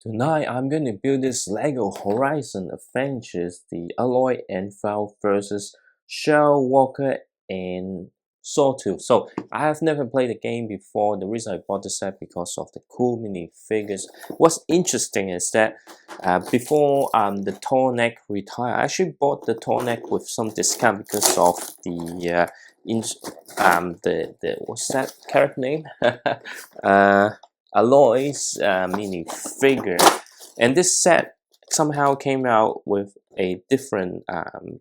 Tonight I'm going to build this LEGO Horizon Adventures, the Aloy and Varl versus Shell Walker and Sawtooth. So I have never played the game before. The reason I bought this set because of the cool mini figures. What's interesting is that before the tall neck retired, I actually bought the tall neck with some discount because of the what's that character name? Aloy's mini figure, and this set somehow came out with a different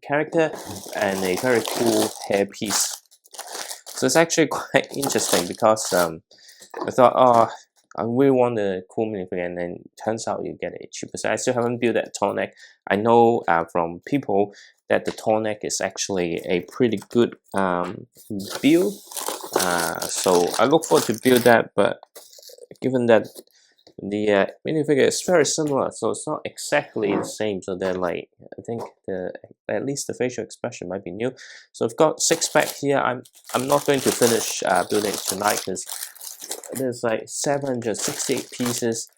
character and a very cool hairpiece. So it's actually quite interesting because I thought, oh, I really want a cool minifigure, and then turns out you get a cheaper set. I still haven't built that tall neck. I know from people that the tall neck is actually a pretty good build. So I look forward to build that, but given that the minifigure is very similar, so it's not exactly the same. So they're like, I think at least the facial expression might be new. So I've got 6 pack here. I'm not going to finish building it tonight because there's like 768 pieces.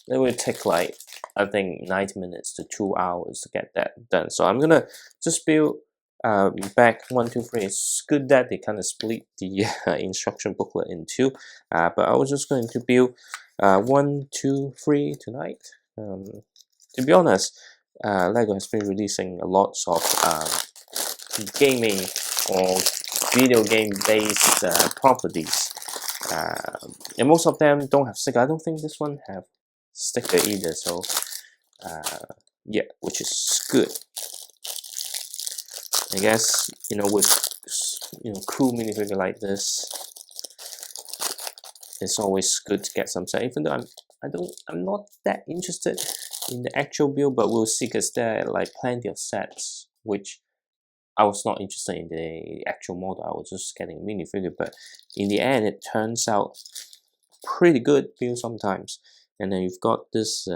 It will take like, I think, 90 minutes to 2 hours to get that done. So I'm gonna just build back 1, 2, 3. It's good that they kind of split the instruction booklet in two, but I was just going to build 1, 2, 3 tonight. To be honest, LEGO has been releasing a lot of gaming or video game based properties, and most of them don't have sticker. I don't think this one have sticker either, so yeah, which is good. I guess, with cool minifigure like this, it's always good to get some set. Even though I'm not that interested in the actual build, but we'll see, because there are like plenty of sets which I was not interested in the actual model. I was just getting a minifigure, but in the end it turns out pretty good build sometimes. And then you've got this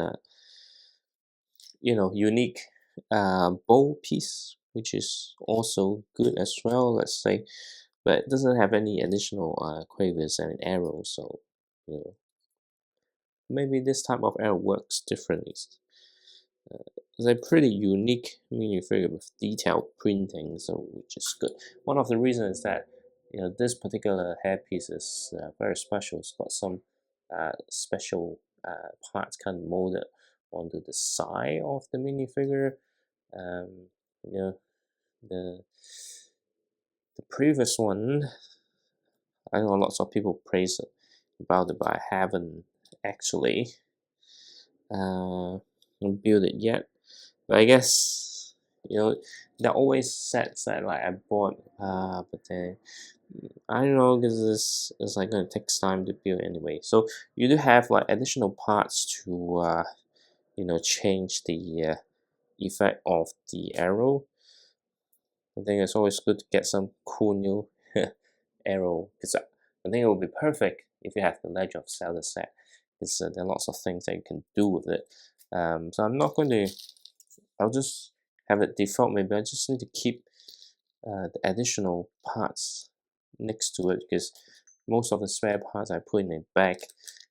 unique bow piece, which is also good as well, let's say, but it doesn't have any additional quavers and arrows, so maybe this type of arrow works differently. It's a pretty unique minifigure with detailed printing, so which is good. One of the reasons is that this particular hairpiece is very special. It's got some special parts kind of molded onto the side of the minifigure. You know, the previous one, I know lots of people praise about it, but I haven't actually built it yet. But I guess there are always sets that like I bought, but then I don't know, because it's like gonna take time to build anyway. So you do have like additional parts to change the effect of the arrow. I think it's always good to get some cool new arrow, because I think it would be perfect if you have the Legend of Zelda set, because there are lots of things that you can do with it. So I'm not going to, I'll just have it default. Maybe I just need to keep the additional parts next to it, because most of the spare parts I put in a bag,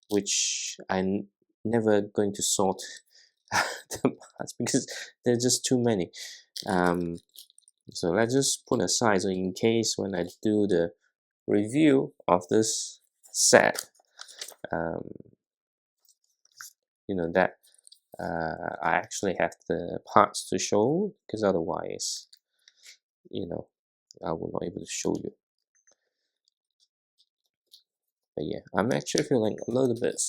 which I'm never going to sort the parts because there's just too many. So let's just put aside, so in case when I do the review of this set, that I actually have the parts to show, because otherwise, I will not able to show you. But yeah, I'm actually feeling a little bit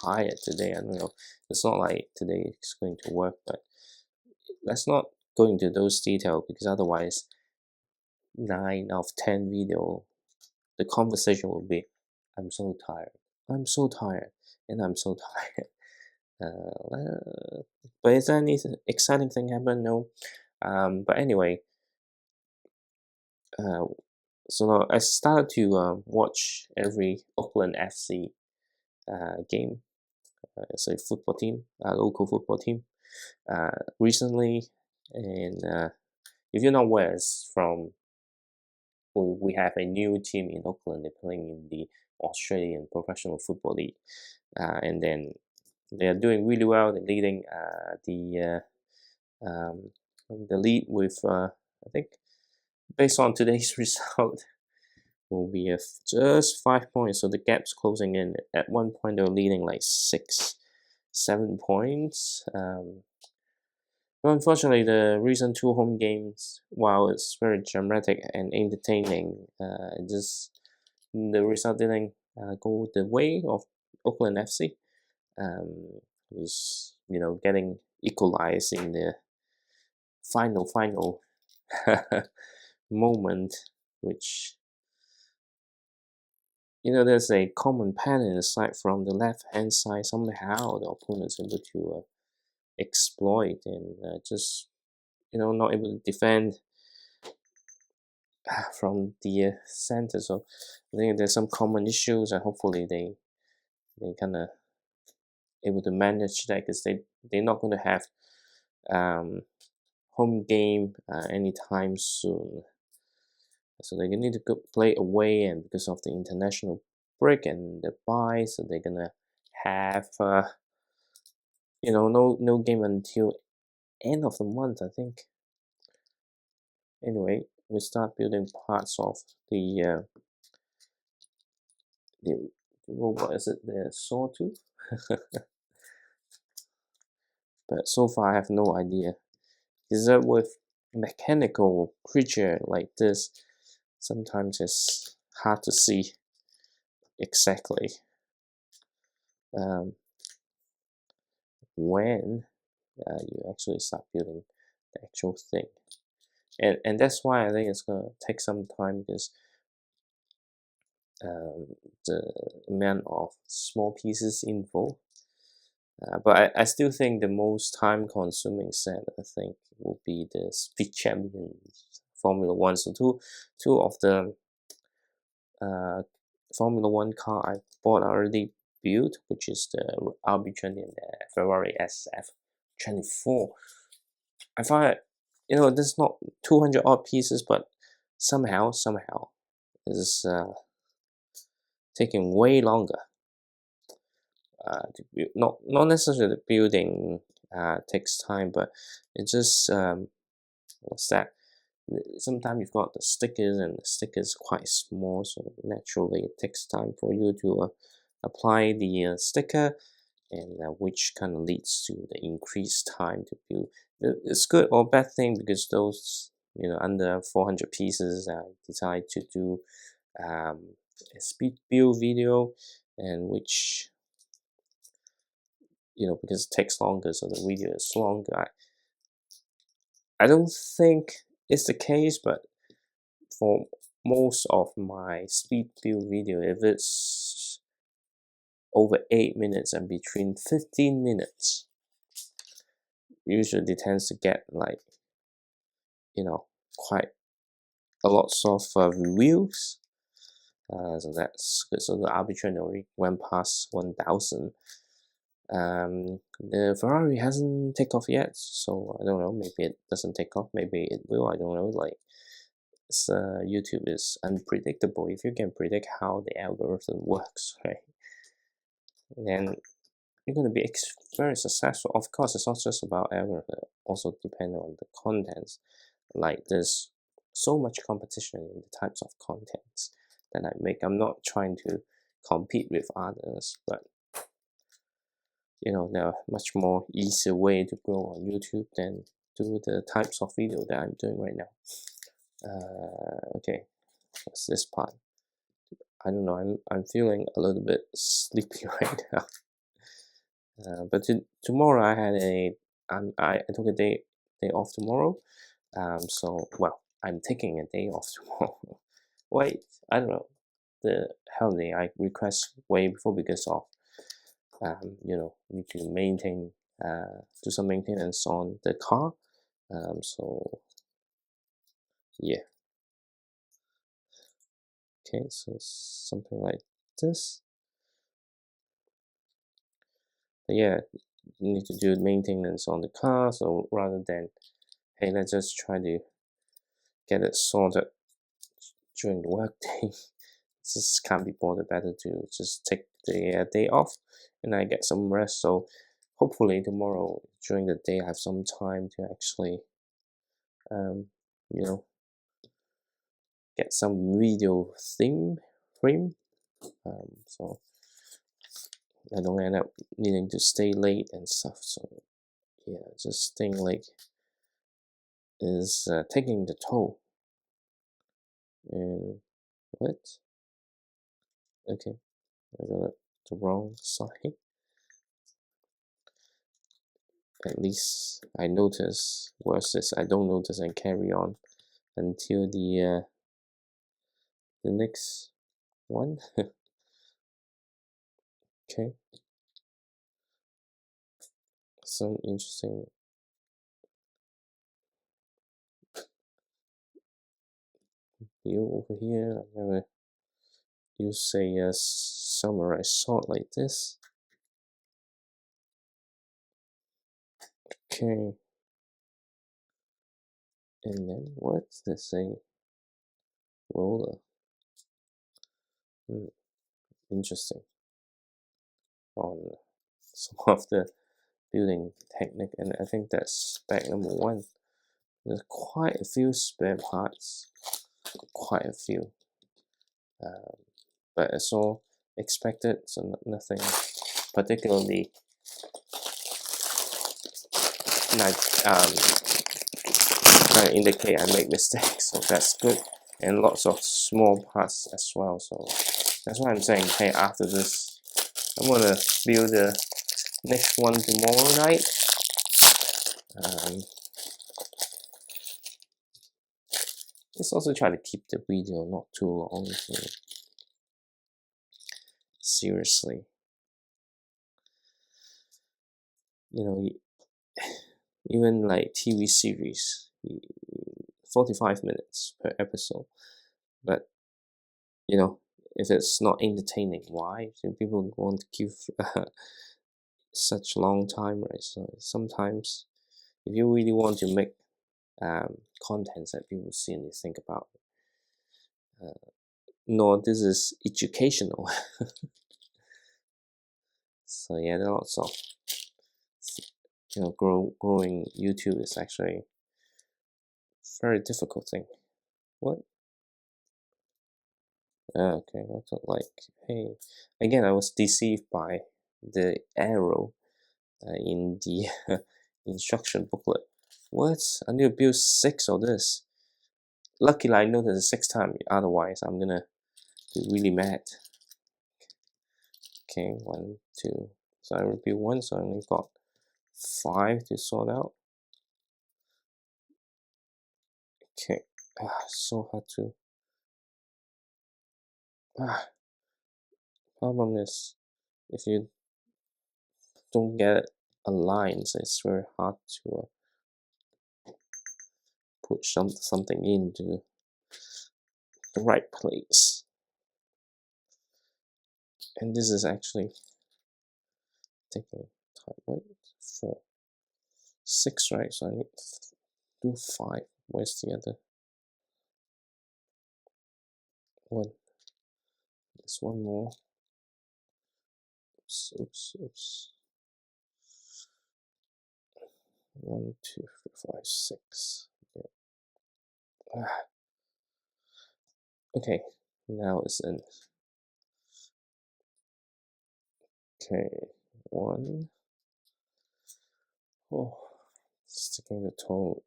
tired today. I don't know, it's not like today it's going to work, but let's not go into those details, because otherwise 9 out of 10 video, the conversation will be, I'm so tired, I'm so tired, and I'm so tired. But is there any exciting thing happen? No. But anyway, so I started to watch every Auckland FC game. It's a football team, a local football team, recently. And if you're not aware, it's from, we have a new team in Auckland. They're playing in the Australian Professional Football League, and then they are doing really well. They're leading the lead with I think based on today's result will be just 5 points. So the gap's closing in. At one point they were leading like 6-7 points. But unfortunately, the recent two home games, while it's very dramatic and entertaining, the result didn't go the way of Oakland FC. Was getting equalized in the final moment, which there's a common pattern aside from the left hand side. Somehow the opponent's able to exploit and just not able to defend from the center. So I think there's some common issues, and hopefully they kind of able to manage that, because they're not going to have home game anytime soon. So they're gonna need to go play away, and because of the international break and the bye, so they're gonna have no game until end of the month, I think. Anyway, we start building parts of the robot. Is it the Sawtooth? But so far I have no idea. Is that with mechanical creature like this, sometimes it's hard to see exactly when you actually start building the actual thing, and that's why I think it's gonna take some time, because the amount of small pieces involved. But I still think the most time-consuming set, I think, will be the Speed Champions Formula One. So two of the Formula One car I bought already built, which is the RB20 and the Ferrari SF24. I find there's not 200 odd pieces, but somehow it's taking way longer to build. Not necessarily the building takes time, but it just what's that? Sometimes you've got the stickers, and the stickers quite small, so naturally it takes time for you to apply the sticker, and which kind of leads to the increased time to build. It's good or bad thing, because those under 400 pieces, I decide to do a speed build video, and which because it takes longer, so the video is longer. I don't think it's the case, but for most of my speed build video, if it's over 8 minutes and between 15 minutes, usually tends to get like quite a lot of reviews. So that's good. So the arbitrary already went past 1,000. The Ferrari hasn't taken off yet, so I don't know. Maybe it doesn't take off. Maybe it will. I don't know. Like, YouTube is unpredictable. If you can predict how the algorithm works, right, then you're going to be very successful. Of course, it's not just about algorithm. Also depend on the contents. Like, there's so much competition in the types of contents that I make. I'm not trying to compete with others, but there are much more easier way to grow on YouTube than do the types of video that I'm doing right now. Okay, what's this part? I don't know. I'm feeling a little bit sleepy right now. But tomorrow I had I took a day off tomorrow. So well, I'm taking a day off tomorrow. Wait, I don't know. The holiday I request way before, because of need to maintain do some maintenance on the car. So yeah. Okay, so something like this. But yeah, you need to do maintenance on the car. So rather than, hey, let's just try to get it sorted during the workday, just can't be bothered. Better to just take the day off, and I get some rest. So hopefully tomorrow during the day I have some time to actually you know, get some video frame, so I don't end up needing to stay late and stuff. So yeah, this thing like is taking the toll. And what? Okay, I got it the wrong side. At least I notice. Versus I don't notice and carry on until the next one. Okay, some interesting view over here. I never use a samurai sword like this. Okay, and then what's this? A roller. Interesting. On some of the building technique, and I think that's spec number one. There's quite a few spare parts, quite a few, but it's all expected, so nothing particularly like trying to indicate I make mistakes, so that's good. And lots of small parts as well, so that's why I'm saying, hey, after this I'm gonna build the next one tomorrow night. Let's also try to keep the video not too long. So seriously, you know, even like TV series, 45 minutes per episode, but you know, if it's not entertaining, why do people want to keep such long time, right? So sometimes if you really want to make contents that people see and they think about, no, this is educational. So yeah, there are lots of, you know, growing YouTube is actually a very difficult thing. What? Okay, what's it like? Hey, again, I was deceived by the arrow in the instruction booklet. What? I need to build 6 of this. Luckily, I noticed the 6th time. Otherwise, I'm gonna be really mad. Okay, 1, 2. So I repeat 1, so I only got 5 to sort out. Okay, so hard to. Problem is, if you don't get a line, so it's very hard to put something into the right place. And this is actually taking time. Wait, 4, 6, right? So I need to do 5. Where's the other one? There's one more. Oops. 1, 2, 3, 5, 6. Yeah. Okay, now it's in. Okay, 1. Oh, sticking the toe.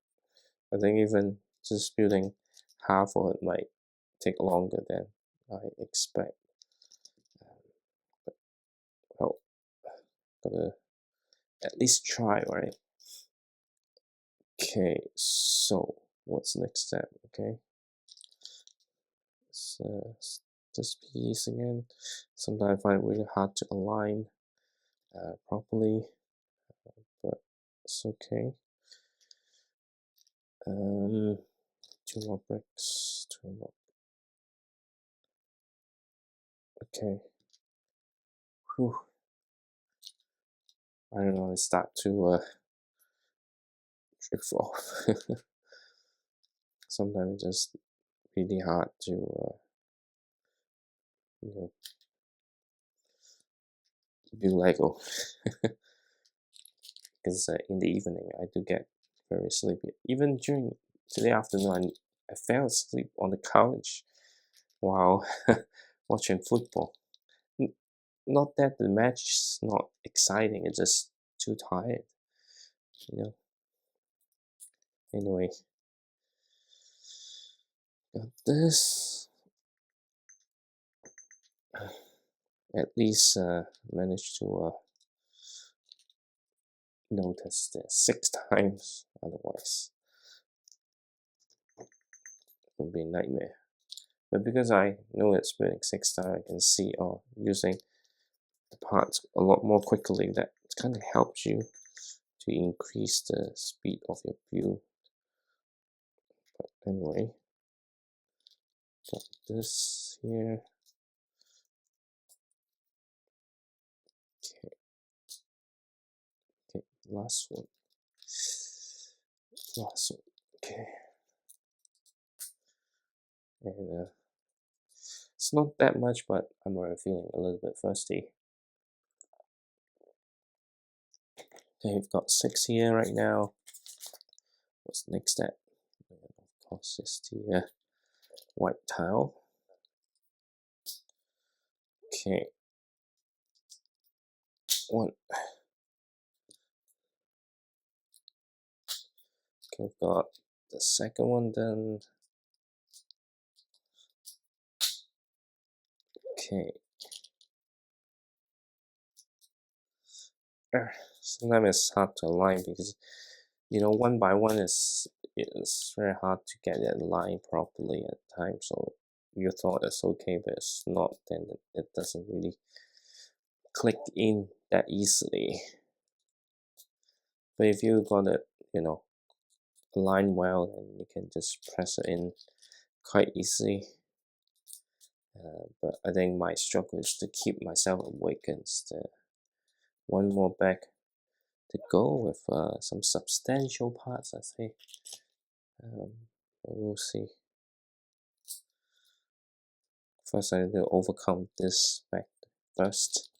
I think even just building half of it might take longer than I expect. But, well, gotta at least try, right? Okay, so what's the next step? Okay, so this piece again. Sometimes I find it really hard to align properly, but it's okay. 2 more bricks, 2 more. Okay. Whew. I don't know, it's start to drift off. Sometimes it's just really hard to you know, build Lego. because in the evening I do get very sleepy. Even during today afternoon, I fell asleep on the couch while watching football. Not that the match is not exciting, it's just too tired, you know. Anyway, got this. At least managed to notice this 6 times. Otherwise, it would be a nightmare. But because I know it's spinning 6 times, I can see using the parts a lot more quickly. That kind of helps you to increase the speed of your view. But anyway, got this here. Okay, last one. Okay. And it's not that much, but I'm already feeling a little bit thirsty. Okay, we've got 6 here right now. What's the next step? Of course, it's the white tile. Okay. 1. Okay, we've got the second one done. Okay. Sometimes it's hard to align because, you know, one by one it's very hard to get that line properly at times. So you thought it's okay, but it's not, then it doesn't really click in that easily. But if you got it, you know, align well, then you can just press it in quite easily. But I think my struggle is to keep myself awake, and one more back to go with some substantial parts, I think. We'll see. First, I need to overcome this back first.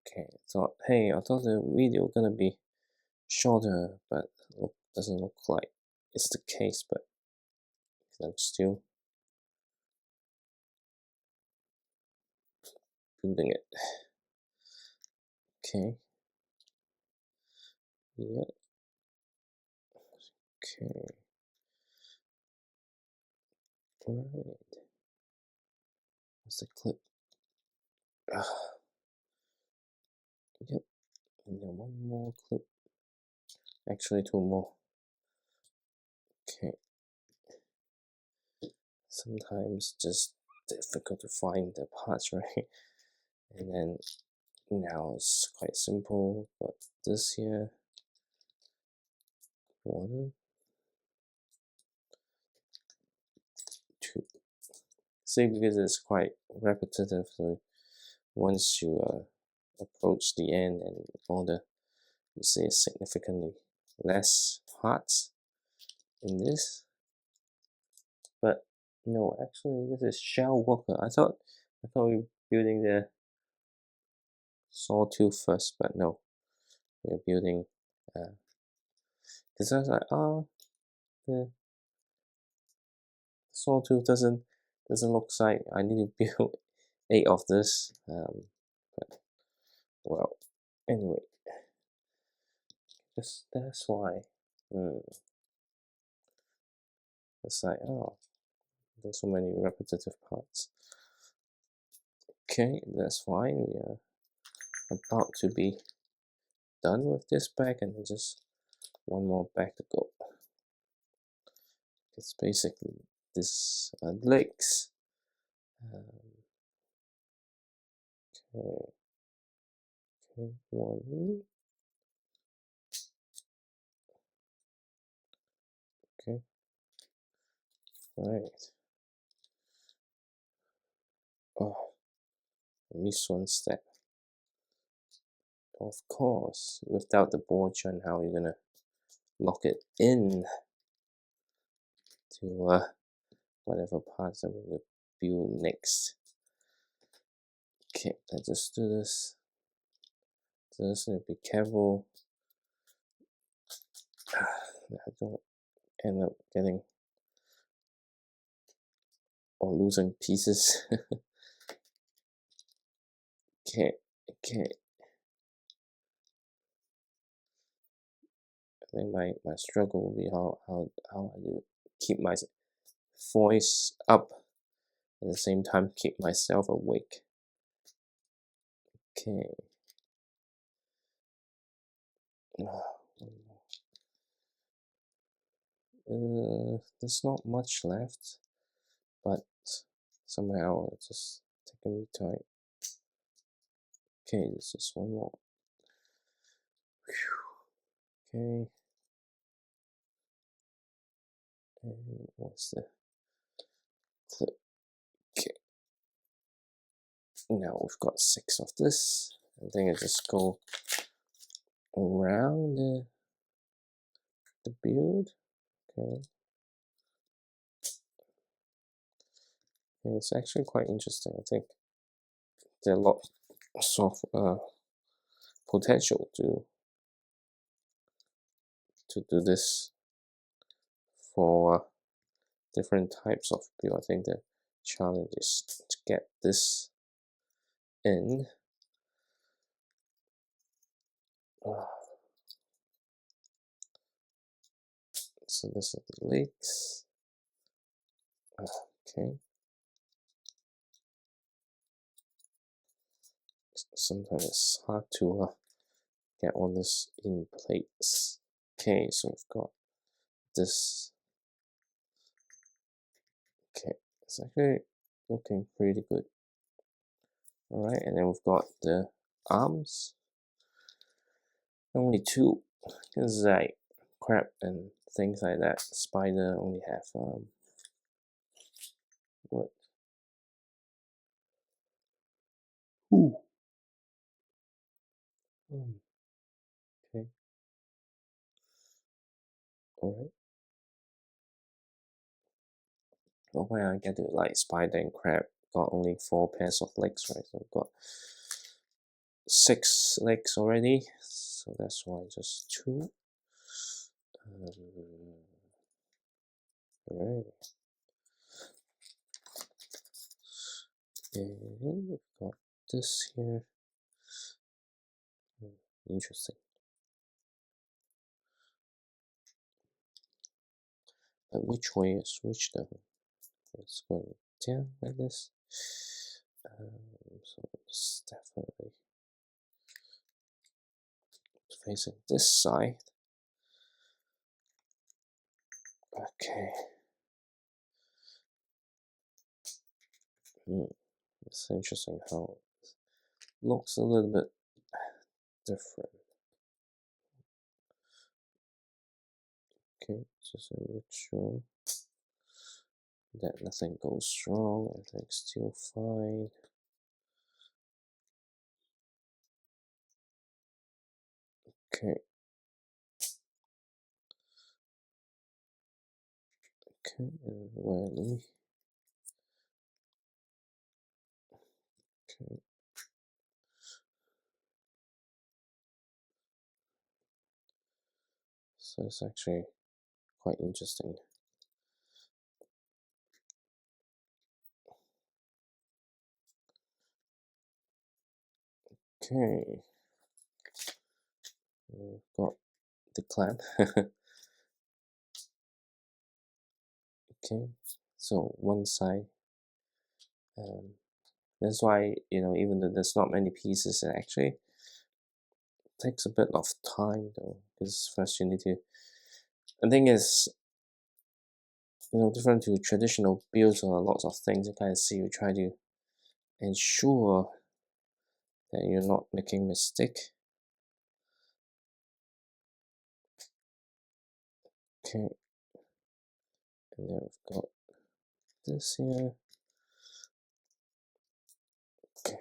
Okay, I thought the video gonna be shorter, but doesn't look like it's the case. But I'm still building it. Okay. Yeah. Okay. Right. What's the clip? Yep. And then one more clip. Actually, 2 more. Okay. Sometimes just difficult to find the parts, right? And then now it's quite simple, but this here, 1, 2. See, because it's quite repetitive, so once you approach the end and all you see significantly less parts in this. But no, actually this is shell worker. I thought we were building the Sawtooth first, but no, we're building because I was like, the Sawtooth doesn't look like I need to build 8 of this. But well, anyway, that's why. It's like, there's so many repetitive parts. Okay, that's fine. We are about to be done with this bag, and just one more bag to go. It's basically this legs. Okay, 1. Okay, right. Oh, I missed one step. Of course, without the board joint, how are you gonna lock it in to whatever parts that we're gonna build next? Okay, let's just do this Just need to be careful that I don't end up getting or losing pieces. Okay, okay. I think my struggle will be how I do keep my voice up at the same time keep myself awake. Okay. There's not much left, but somehow it's just taking me time. Okay, this is one more. Okay. And what's the clip? Okay. Now we've got 6 of this. I think I just go around the build. Okay. And it's actually quite interesting. I think there are a lot of potential to do this for different types of build. I think the challenge is to get this in. So this are the legs. Okay. Sometimes it's hard to get all this in place. Okay, so we've got this. Okay, it's actually looking pretty good. Alright, and then we've got the arms. Only 2, because like crab and things like that. Spider only have what? Ooh. Okay. Alright. Oh, when I get to like spider and crab, got only 4 pairs of legs, right? So I've got 6 legs already. So that's why just 2. Alright. And we've got this here. Interesting. But which way is which though? It's going down like this. So it's definitely facing this side. Okay. It's interesting how it looks a little bit different. Okay, just make sure that nothing goes wrong, everything's still fine. Okay. Okay, and where do we? Okay. So it's actually quite interesting. Okay. We've got the clamp. Okay, so one side. That's why, even though there's not many pieces, it actually takes a bit of time though, because first you need to. The thing is, different to traditional builds or lots of things you kind of see, you try to ensure that you're not making mistake. Okay, and then we've got this here. Okay,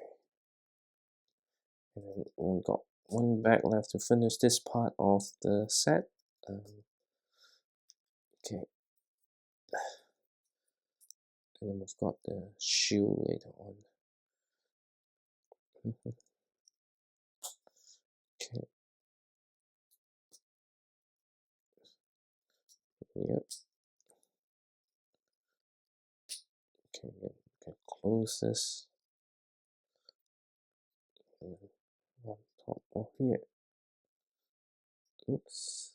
and then we've got one back left to finish this part of the set. Okay, and then we've got the shoe later on. Yep. Okay, we can close this. And on top of here. Oops.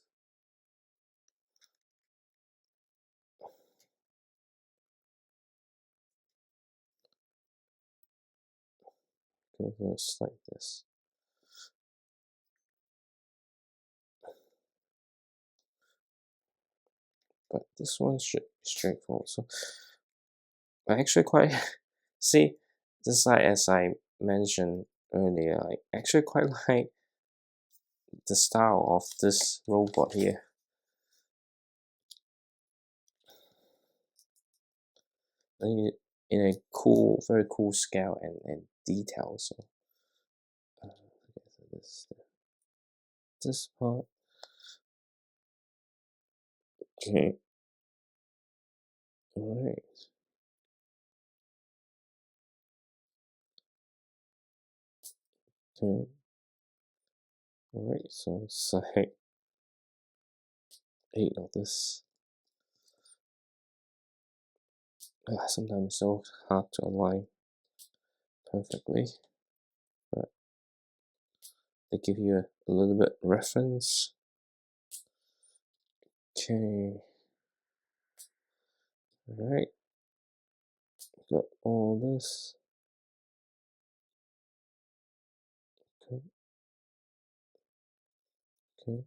Okay, just like this. But this one should be straightforward. So I actually quite see this side, as I mentioned earlier, I actually quite like the style of this robot here. In a cool, very cool scale and detail. So this part. Okay. Alright. Okay. Alright, so it's like 8 of this. Sometimes it's so hard to align perfectly, but they give you a little bit reference. Okay. Alright. Got all this. Okay. Okay.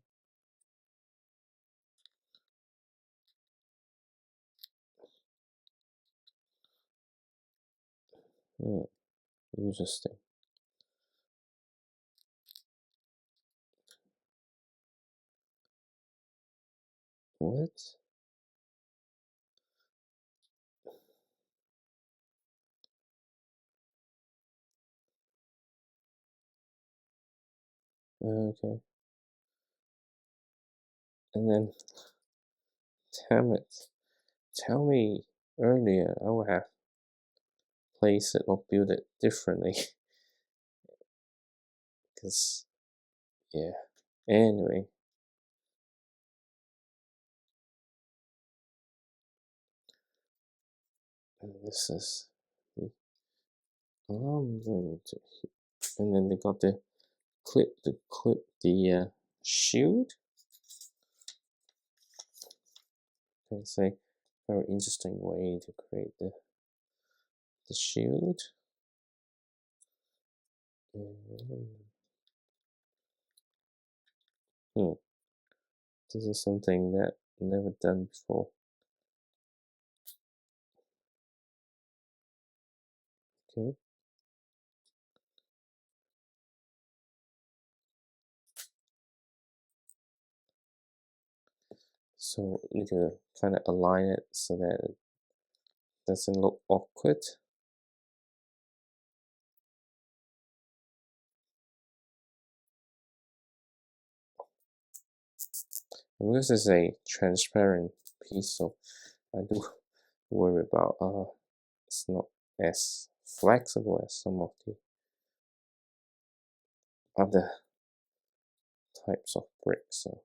Yeah. Interesting. What? Okay. And then, damn it. Tell me earlier, I would have placed it or built it differently. Because, yeah. Anyway. And this is the I'm going to, and then they got the clip to clip the shield. It's a very interesting way to create the shield. This is something that I've never done before. Okay. So you need to kind of align it so that it doesn't look awkward. And this is a transparent piece, so I do worry about it's not as flexible as some of the other types of bricks. So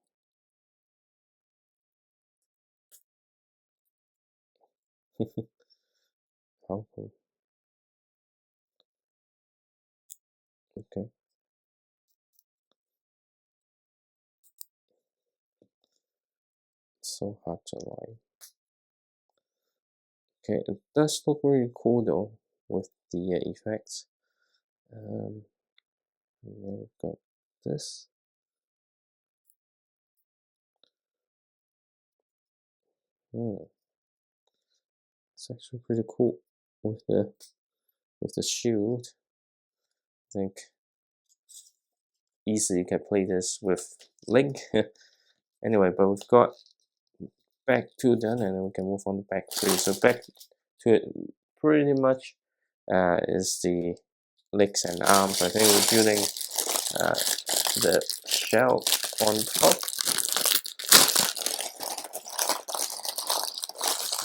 helpful. Okay. So hard to align. Okay, it does look really cool though with the effects. And then we've got this. It's actually pretty cool with the shield. I think easily you can play this with Link. Anyway, but we've got back 2 done, and then we can move on to back 3. So back to it pretty much is the legs and arms. I think we're building the shell on top.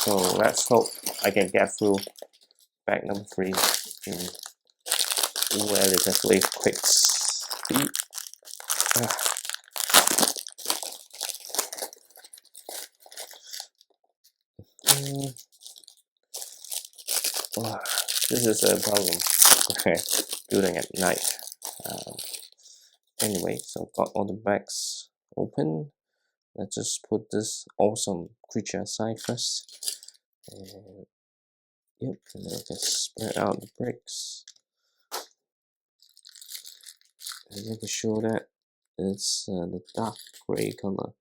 So let's hope I can get through back number 3 in relatively quick speed. this is a problem. Building at night. Anyway, so got all the bags open. Let's just put this awesome creature aside first. And yep, and then just spread out the bricks. And making sure that it's the dark gray color.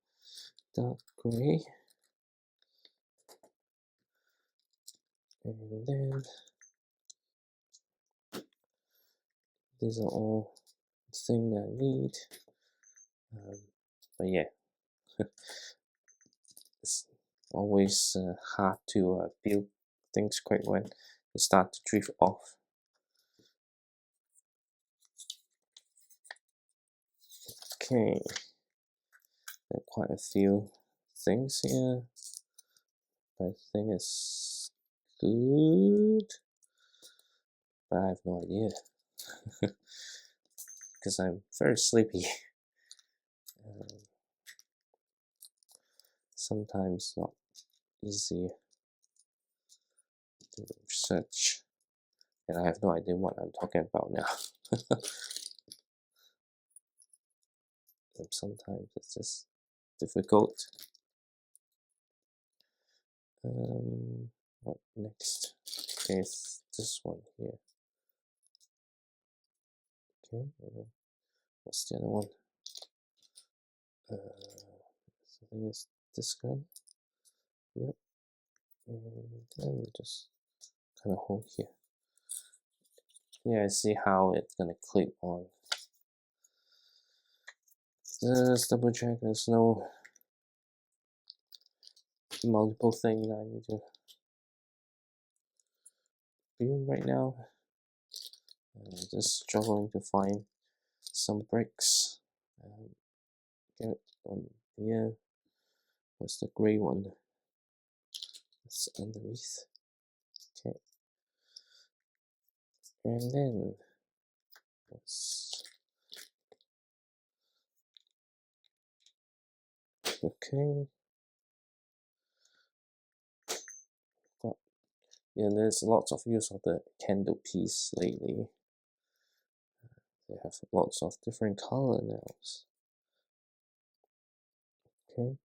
Dark gray. And then these are all the things I need. But yeah, it's always hard to build things quick when they start to drift off. Okay, there are quite a few things here. I think it's good, but I have no idea because I'm very sleepy. Sometimes not easy to research, and I have no idea what I'm talking about now. And sometimes it's just difficult. What next? Okay, it's this one here. Okay, what's the other one? I think it's this one. Yep. And then we just kind of hold here. Yeah, I see how it's gonna clip on. Just double check there's no multiple things I need to do right now. I'm just struggling to find some bricks. Get it on here. What's the gray one? It's underneath. Okay. And then let's okay. Yeah, there's lots of use of the candle piece lately. They have lots of different color now. Okay.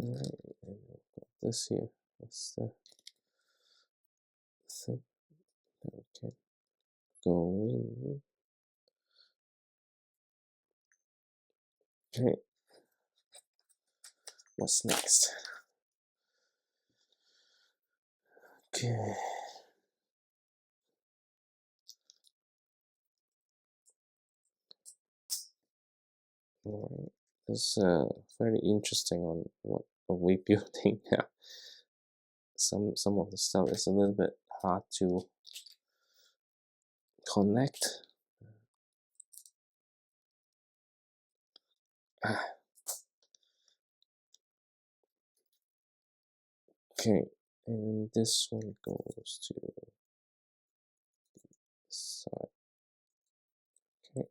Alright, and we've got this here. That's the thing that we can go in. Okay. What's next? Okay. Alright. It's very interesting on what are we building now. Some of the stuff is a little bit hard to connect. Okay, and this one goes to side. Okay.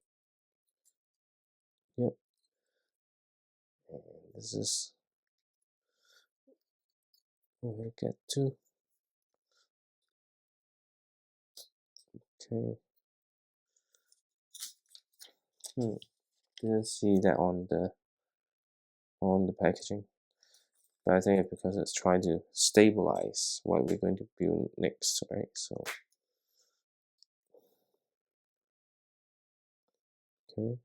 Yep. And this is where we get to. Okay. Didn't see that on the packaging. But I think it's because it's trying to stabilize what we're going to build next, right? So okay.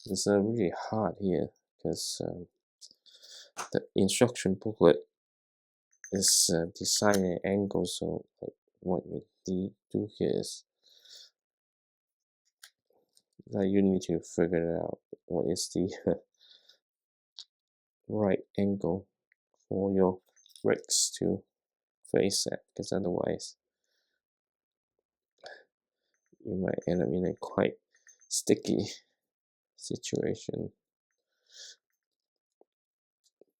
It's really hard here because the instruction booklet is designed at an angle, so like what you need to do here is that you need to figure out what is the right angle for your bricks to face at, because otherwise you might end up in a quite sticky situation.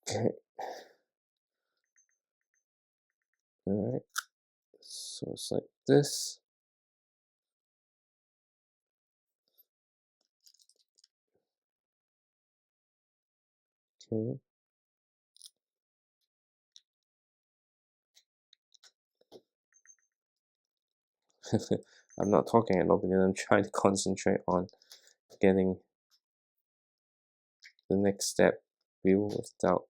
Okay. Alright. So it's like this. Okay. I'm not talking a lot because I'm trying to concentrate on getting the next step built without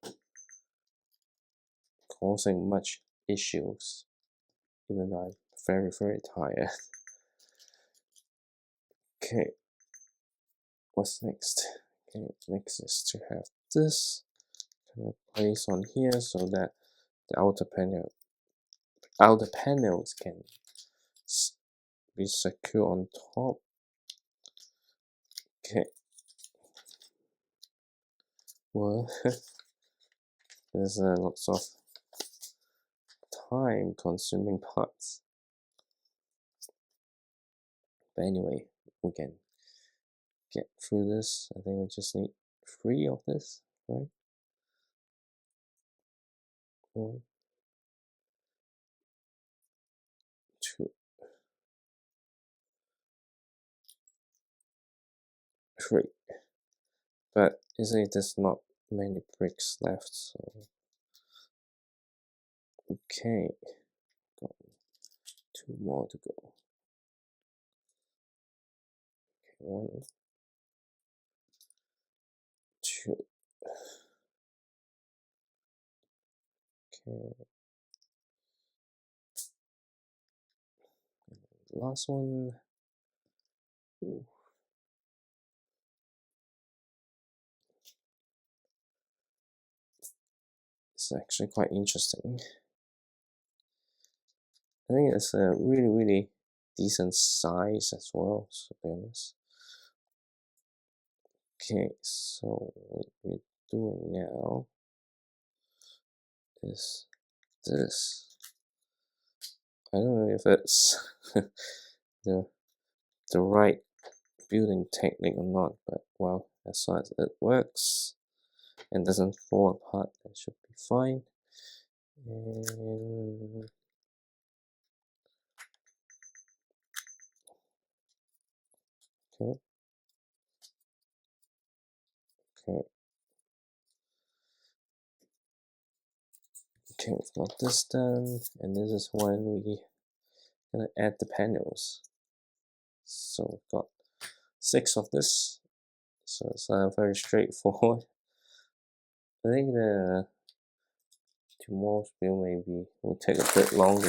causing much issues, even though I'm very tired. Okay, what's next? Okay, next is to have this kind of place on here so that the outer panels can be secure on top. Okay. Well, there's lots of time-consuming parts. But anyway, we can get through this. I think we just need 3 of this, right? 1, 2, 3. But you see, there's not many bricks left, so okay, got 2 more to go. Okay, 1, 2. Okay, last one. Ooh. It's actually quite interesting. I think it's a really decent size as well, to be honest. Okay, so what we're doing now is this. I don't know if it's the right building technique or not, but well, as long as it works and doesn't fall apart, that should be fine. And okay, we've got this done, and this is when we gonna add the panels. So we've got 6 of this, so it's very straightforward. I think the tomorrow's build maybe will take a bit longer.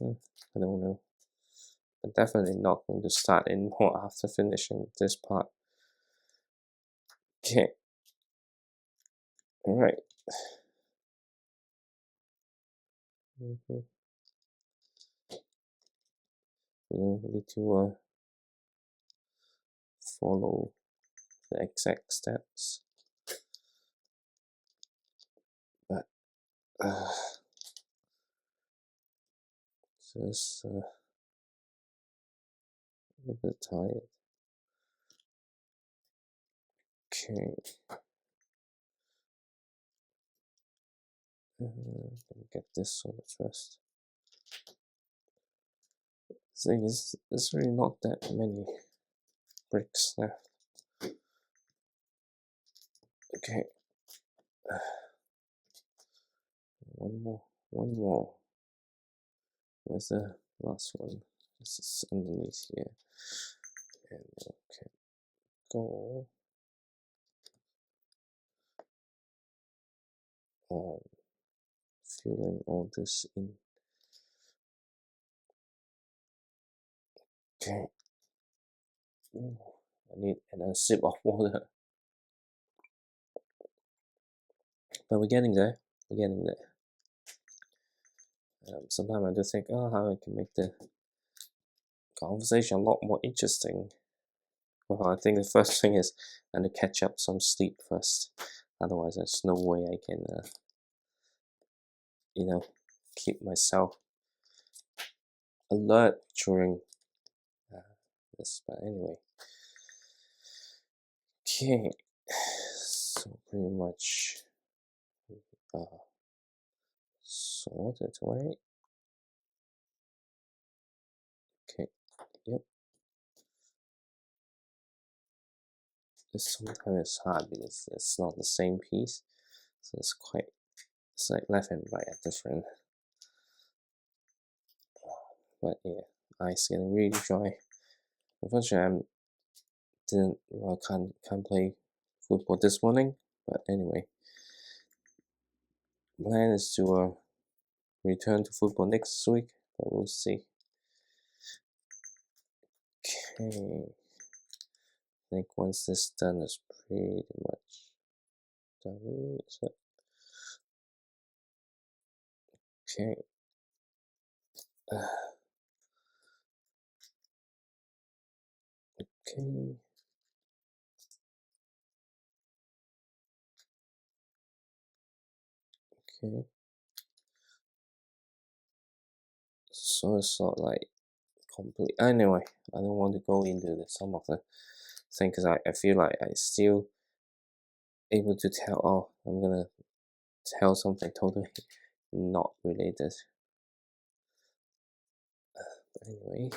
I don't know. I'm definitely not going to start anymore after finishing this part. Okay. Alright. We don't need to follow the exact steps, but just a little bit tired. Okay. Let me get this sorted first. The thing is, there's really not that many bricks left. Okay. One more. Where's the last one? This is underneath here. And okay, go on filling all this in. Okay. Ooh, I need another sip of water. But we're getting there. Sometimes I do think, oh, how I can make the conversation a lot more interesting. Well, I think the first thing is I need to catch up some sleep first. Otherwise, there's no way I can, keep myself alert during this. But anyway, okay. So pretty much sorted, right? Okay. Yep. This sometimes it's hard because it's not the same piece, so it's like left and right are different. but yeah, eyes getting really dry. Unfortunately, can't play football this morning. But anyway, plan is to return to football next week, but we'll see. Okay, I think once this done, is pretty much done. So, okay. Okay. Okay. So it's not like complete. Anyway, I don't want to go into some of the thing because I feel like I still able to tell. Oh, I'm gonna tell something totally not related. But anyway.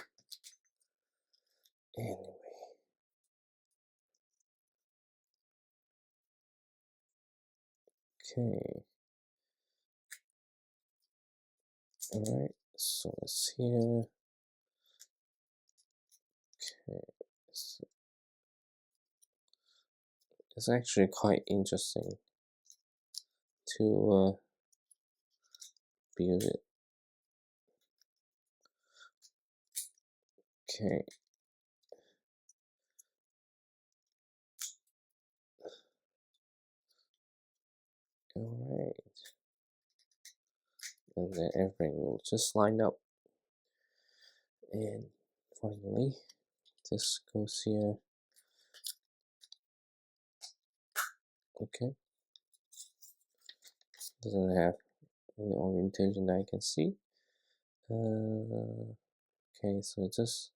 Okay. Alright, so it's here. Okay. So it's actually quite interesting to build it. Okay. Alright. And then everything will just line up. And finally, this goes here. Okay. Doesn't have any orientation that I can see. Okay, so just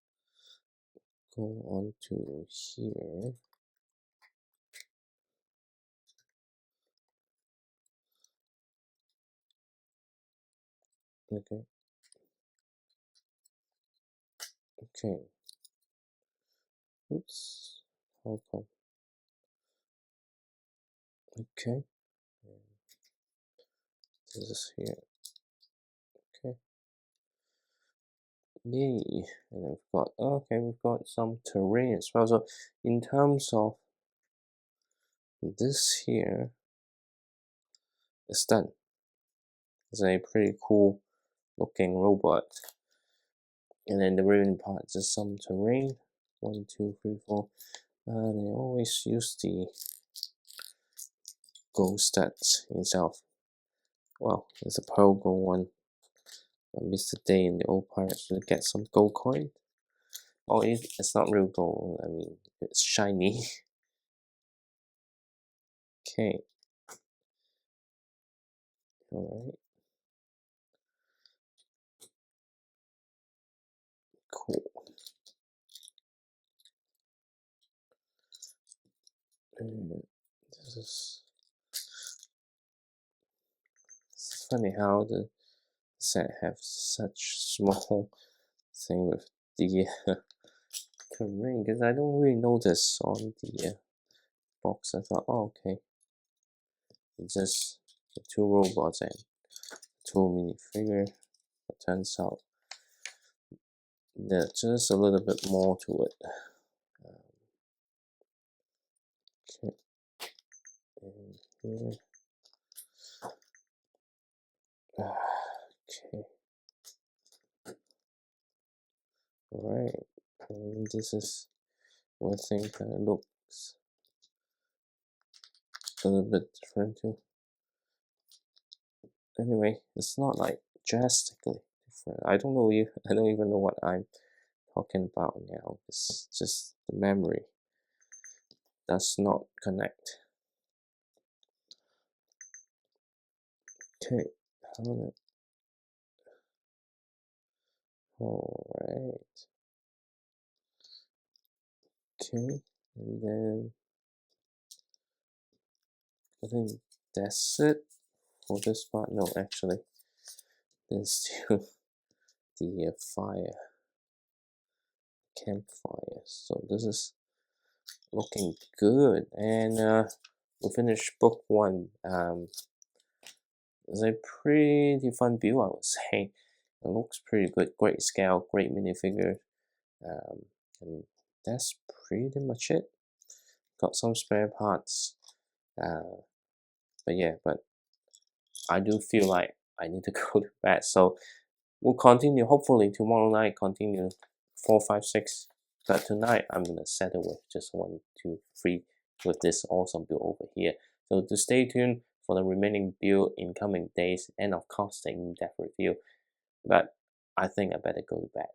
go on to here. Okay. Okay. Oops. How come? Okay. This is here. Okay. Yay. And we've got some terrain as well. So in terms of this here, it's done. It's a pretty cool looking robot. And then the remaining part is just some terrain. 1, 2, 3, 4. They always use the gold stats itself. Well, there's a pearl gold one. I missed a day in the old pirates to get some gold coin. Oh, it's not real gold. I mean, it's shiny. Okay. Alright. Cool. This is it's funny how the set have such small thing with the terrain, because I don't really notice on the box. I thought, oh, okay, it's just the 2 robots and 2 minifigure. It turns out there's just a little bit more to it. Okay, and here. Okay. Alright, and this is one thing that looks a little bit different too. Anyway, it's not like drastically different. I don't even know what I'm talking about now. It's just the memory does not connect. Okay, alright. Okay, and then I think that's it for this part. No, actually, there's still the campfire. So this is looking good, and we finished book 1. It's a pretty fun build, I would say. It looks pretty good, great scale, great minifigure, and that's pretty much it. Got some spare parts, but yeah, but I do feel like I need to go to bed, so we'll continue hopefully tomorrow night, continue 4, 5, 6. But tonight I'm gonna settle with just 1, 2, 3 with this awesome build over here. So to stay tuned for the remaining build in coming days, and of course the in-depth review. But I think I better go to bed.